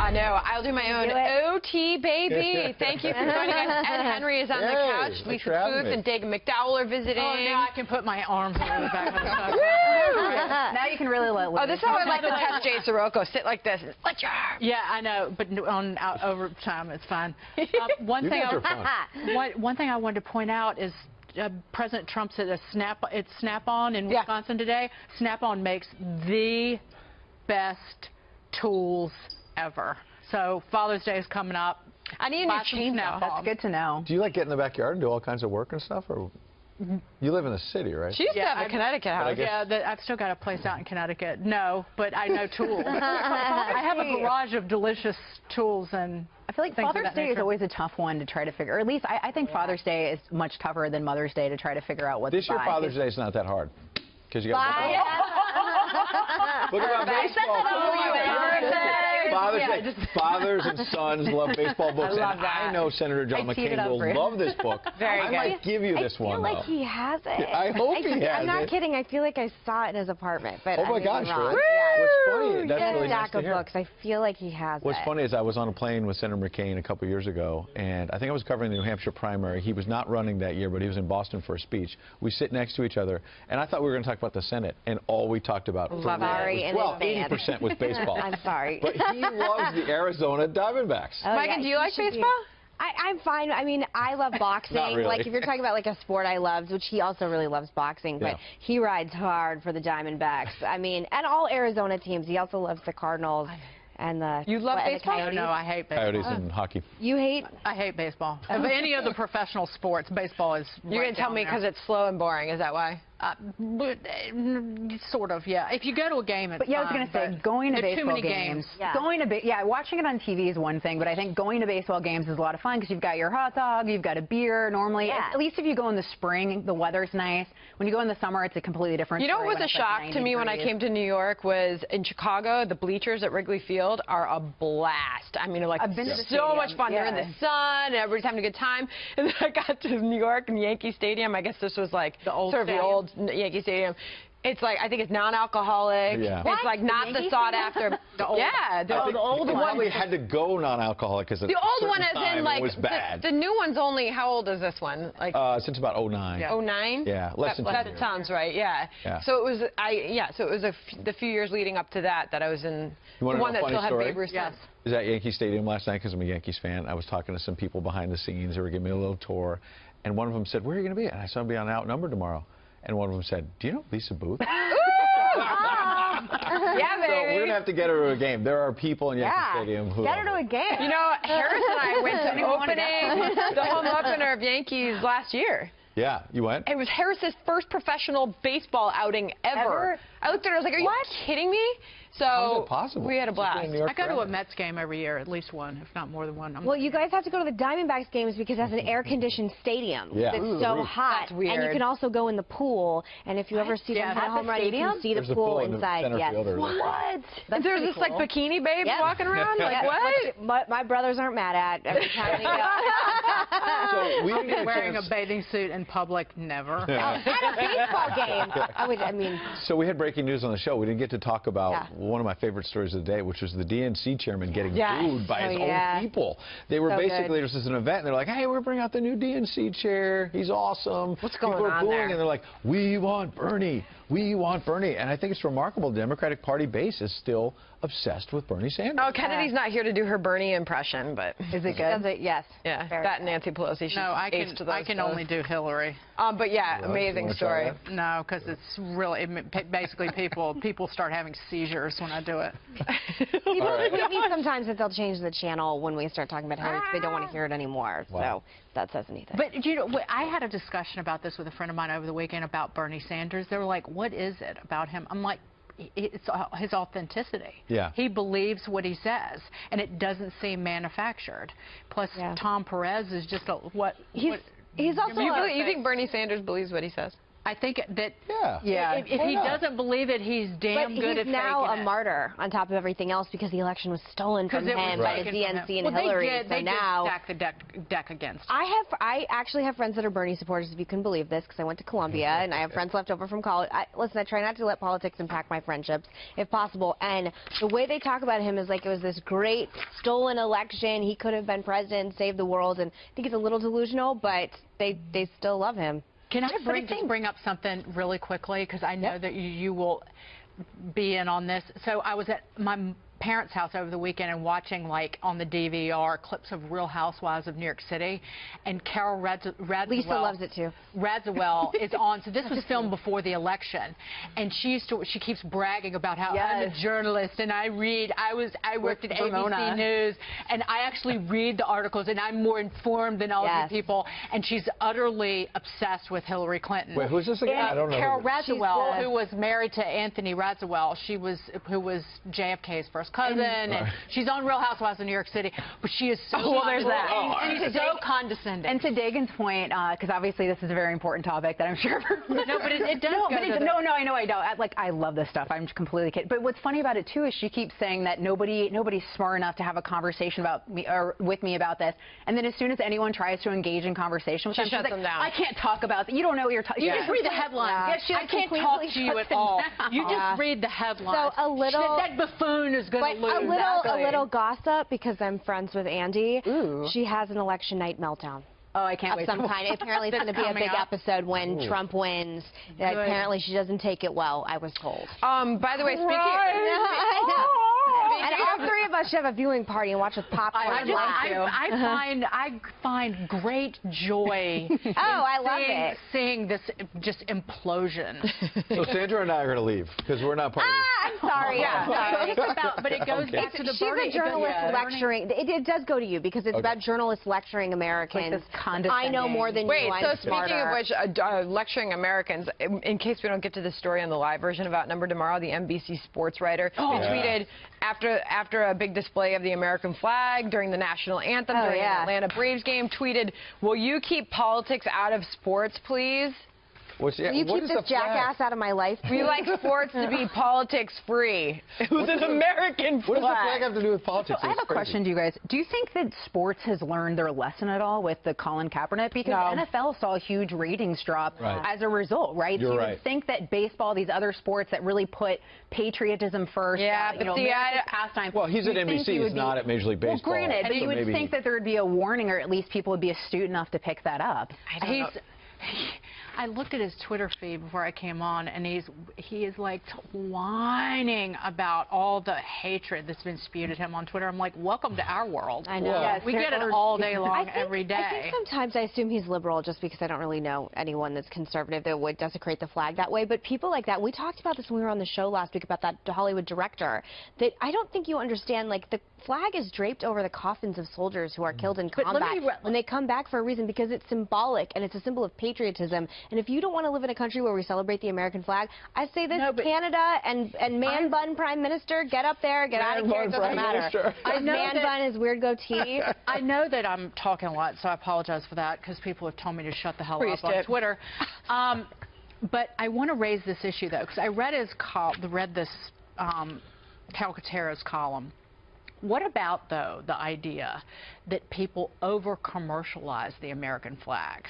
I know. I'll do my own OT, baby. Thank you for joining us. Ed Henry is on the couch. Lisa Boothe and Dagen McDowell are visiting. Oh, now I can put my arms over the back of the truck. Now you can really let loose. Oh, this is how I like to test Jay Sirocco. Sit like this. Let your arm. Yeah, I know, but out over time, it's fine. One thing I wanted to point out is President Trump said it's Snap-on in Wisconsin today. Snap-on makes the best tools ever. So Father's Day is coming up. I need a new chainsaw. That's good to know. Do you like get in the backyard and do all kinds of work and stuff, or you live in the city, right? She used to have a Connecticut house. Yeah, I've still got a place out in Connecticut. No, but I know tools. I have a garage of delicious tools and. I feel like Father's Day is always a tough one to try to figure, or at least I think Father's Day is much tougher than Mother's Day to try to figure out what to buy. This year Father's Day is not that hard because you got look about baseball. Fathers and sons love baseball books, and I know Senator John McCain will love this book. I might give you this one. I feel like he has it. I hope he has it. I'm not kidding. I feel like I saw it in his apartment. But oh my gosh, really? Yeah. What's funny? That's really nice to hear. Books. I feel like he has What's funny is I was on a plane with Senator McCain a couple years ago, and I think I was covering the New Hampshire primary. He was not running that year, but he was in Boston for a speech. We sit next to each other, and I thought we were going to talk about the Senate, and all we talked about was 80% was baseball. I'm sorry. But he loves the Arizona Diamondbacks. Oh, Megan, do you like baseball? I'm fine. I mean, I love boxing. Not really. Like, if you're talking about, like, a sport I love, which he also really loves boxing, but he rides hard for the Diamondbacks. I mean, and all Arizona teams. He also loves the Cardinals. And you love baseball? Oh, no, I hate baseball. Coyotes and hockey. You hate? I hate baseball. Of any of the professional sports, baseball is You're going to tell me because it's slow and boring. Is that why? Sort of, yeah. If you go to a game, it's But yeah, I was going to say, going to baseball too many games. Watching it on TV is one thing, but I think going to baseball games is a lot of fun because you've got your hot dog, you've got a beer. Normally, at least if you go in the spring, the weather's nice. When you go in the summer, it's a completely different story. You know what was a shock to me when I came to New York was in Chicago, the bleachers at Wrigley Field are a blast. I mean, like so much fun. They're in the sun, and everybody's having a good time. And then I got to New York and Yankee Stadium. I guess this was like the old Yankee Stadium. It's like, I think it's non-alcoholic. Yeah. It's like not the sought-after. The old one. We had to go non-alcoholic because the old one, as in like was bad. The new one's only. How old is this one? Like since about 09. Yeah. 09. Yeah, less than 10 years. That sounds right. Yeah. So it was. So it was the few years leading up to that I was in. The one that still had Babe Ruth. Yes. I was at Yankee Stadium last night because I'm a Yankees fan. I was talking to some people behind the scenes who were giving me a little tour, and one of them said, "Where are you going to be?" And I said, "I'll be on Outnumbered tomorrow." And one of them said, "Do you know Lisa Boothe?" Yeah, baby. So we're going to have to get her to a game. There are people in Yankee Stadium who... Get her to a game. You know, Harris and I went to the home opener of Yankees last year. Yeah, you went? It was Harris's first professional baseball outing ever. I looked at her, I was like, are you kidding me? So how is it possible? We had a blast. I go to a Mets game every year, at least one, if not more than one. Well, you guys have to go to the Diamondbacks games because that's an air-conditioned stadium. Yeah. It's so hot. That's weird. And you can also go in the pool. And if you ever see them hit a home run, you can see the pool inside. Yes. What? And there's this like bikini babes walking around. Like what? My brothers aren't mad at every time they go. So we didn't get wearing a bathing suit in public, never. At a baseball game. So we had breaking news on the show. We didn't get to talk about one of my favorite stories of the day, which was the DNC chairman getting booed by his own people. They were basically, this is an event, and they're like, hey, we're bringing out the new DNC chair. He's awesome. What's going people are on booing, there? And they're like, we want Bernie. We want Bernie. And I think it's remarkable the Democratic Party base is still obsessed with Bernie Sanders. Oh, Kennedy's not here to do her Bernie impression, but... Is it good? Yes. Yeah, that and Nancy Pelosi. No, I can only do Hillary. But yeah, amazing story. No, because it's really, basically people start having seizures when I do it. People give me sometimes that they'll change the channel when we start talking about Hillary because they don't want to hear it anymore. So that says anything. But you know, I had a discussion about this with a friend of mine over the weekend about Bernie Sanders. They were like, what is it about him? I'm like, it's his authenticity. Yeah. He believes what he says, and it doesn't seem manufactured. Plus, Tom Perez is just he's also. You think Bernie Sanders believes what he says? I think that if he doesn't believe it, he's damn good at faking it. But he's now a martyr on top of everything else because the election was stolen from him by the DNC and Hillary. They did stack the deck against him. I actually have friends that are Bernie supporters, if you can believe this, because I went to Columbia and I have friends left over from college. Listen, I try not to let politics impact my friendships, if possible. And the way they talk about him is like it was this great stolen election. He could have been president, saved the world. And I think it's a little delusional, but they still love him. Can I bring up something really quickly? Because I know that you will be in on this. So I was at my parents' house over the weekend and watching, like, on the DVR clips of Real Housewives of New York City, and Carol Radziwill. Lisa loves it too. Radziwill is on. So this was filmed before the election, and she keeps bragging about how I'm a journalist and I worked at ABC News, and I actually read the articles and I'm more informed than all these people. And she's utterly obsessed with Hillary Clinton. Wait, who's this again? I don't know. Carol Radziwill, who was married to Anthony Radziwill. Who was JFK's first cousin, and she's on Real Housewives of New York City, but she is so and so condescending. And to Dagen's point, because obviously this is a very important topic that I'm sure no, but it does I know I don't. I love this stuff. I'm completely kidding. But what's funny about it too is she keeps saying that nobody's smart enough to have a conversation about me or with me about this, and then as soon as anyone tries to engage in conversation with them, she's like, I can't talk about that. You don't know what you're talking about. You just read the headlines. I can't talk to you at all. You just read the headlines. So a little that buffoon is going to lose. A little gossip, because I'm friends with Andy. She has an election night meltdown. Oh, I can't wait. Of some kind. Apparently, it's going to be a big episode when Trump wins. Apparently, she doesn't take it well, I was told. By the way, speaking... I know. And all three of us should have a viewing party and watch with popcorn. I find great joy I love it. Seeing this just implosion. So Sandra and I are going to leave because we're not part of this. I'm sorry. But it goes back to the She's a journalist lecturing. It does go to you because it's about journalists lecturing Americans. I know more than you. Wait, so speaking of which, lecturing Americans, in case we don't get to the story on the live version of Outnumbered Tomorrow, the NBC sports writer tweeted after a big display of the American flag during the national anthem during the Atlanta Braves game, tweeted, "Will you keep politics out of sports, please?" Will you keep this jackass out of my life? We like sports to be politics-free. It was an American flag. What does the flag have to do with politics? So I have a question to you guys. Do you think that sports has learned their lesson at all with the Colin Kaepernick? Because the NFL saw a huge ratings drop as a result, right? You're so you would think that baseball, these other sports that really put patriotism first, but pastime. Well, he's at NBC. He's not at Major League Baseball. Well, granted, but you would think that there would be a warning, or at least people would be astute enough to pick that up. I don't know. I looked at his Twitter feed before I came on, and he is like whining about all the hatred that's been spewed at him on Twitter. I'm like, welcome to our world. I know. Yes, we get it all day long, every day. I think sometimes I assume he's liberal just because I don't really know anyone that's conservative that would desecrate the flag that way. But people like that, we talked about this when we were on the show last week about that Hollywood director, that I don't think you understand, like, the flag is draped over the coffins of soldiers who are killed in combat when they come back for a reason, because it's symbolic and it's a symbol of patriotism. And if you don't want to live in a country where we celebrate the American flag, I say this, Canada and man bun prime minister, get up there, get out of here, it doesn't matter. Man bun is weird goatee. I know that I'm talking a lot, so I apologize for that, because people have told me to shut the hell up on Twitter. But I want to raise this issue, though, because I read this Calcaterra's column. What about, though, the idea that people over-commercialize the American flag,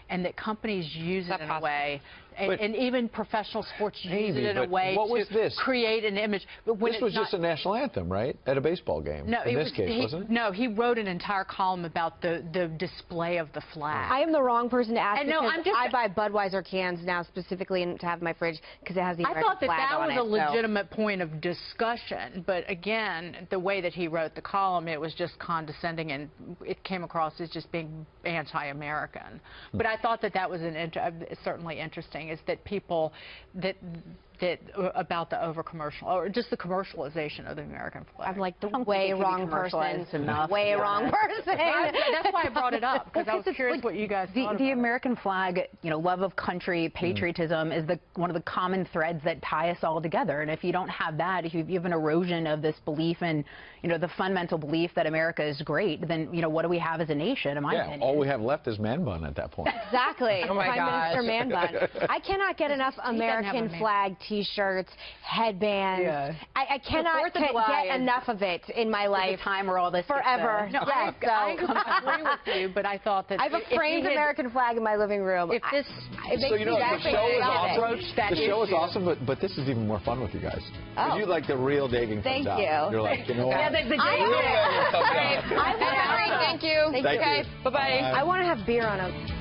and that companies use it in a way, and even professional sports use it in a way to create an image. But this was just a national anthem, right? At a baseball game. No, in this case, wasn't it? No, he wrote an entire column about the display of the flag. I am the wrong person to ask, because I buy Budweiser cans now specifically to have in my fridge because it has the American flag on it. I thought that was a legitimate point of discussion, but again, the way that he wrote the column, it was just condescending, and it came across as just being anti-American. But I thought that was certainly interesting, is that people, that about the over-commercial, or just the commercialization of the American flag. I'm like the way wrong person. Way wrong person. That's why I brought it up, because I was curious what you guys thought about the American flag, love of country, patriotism is one of the common threads that tie us all together. And if you don't have that, if you have an erosion of this belief in, the fundamental belief that America is great, then, what do we have as a nation, in my opinion? All we have left is man bun at that point. Exactly. Oh my gosh. Prime Minister Man Bun. I cannot get enough American flag T-shirts, headbands. Yeah. I cannot get enough of it in my life. The time where all this forever. No, I agree with you, but I thought that I have a framed American flag in my living room. If this, So the show is awesome, but this is even more fun with you guys. Because you like the real Dagen comes out. Thank you. You're like, what? Yeah, the Dagen. Thank you. Thank you. Okay, bye-bye. I want to have beer on a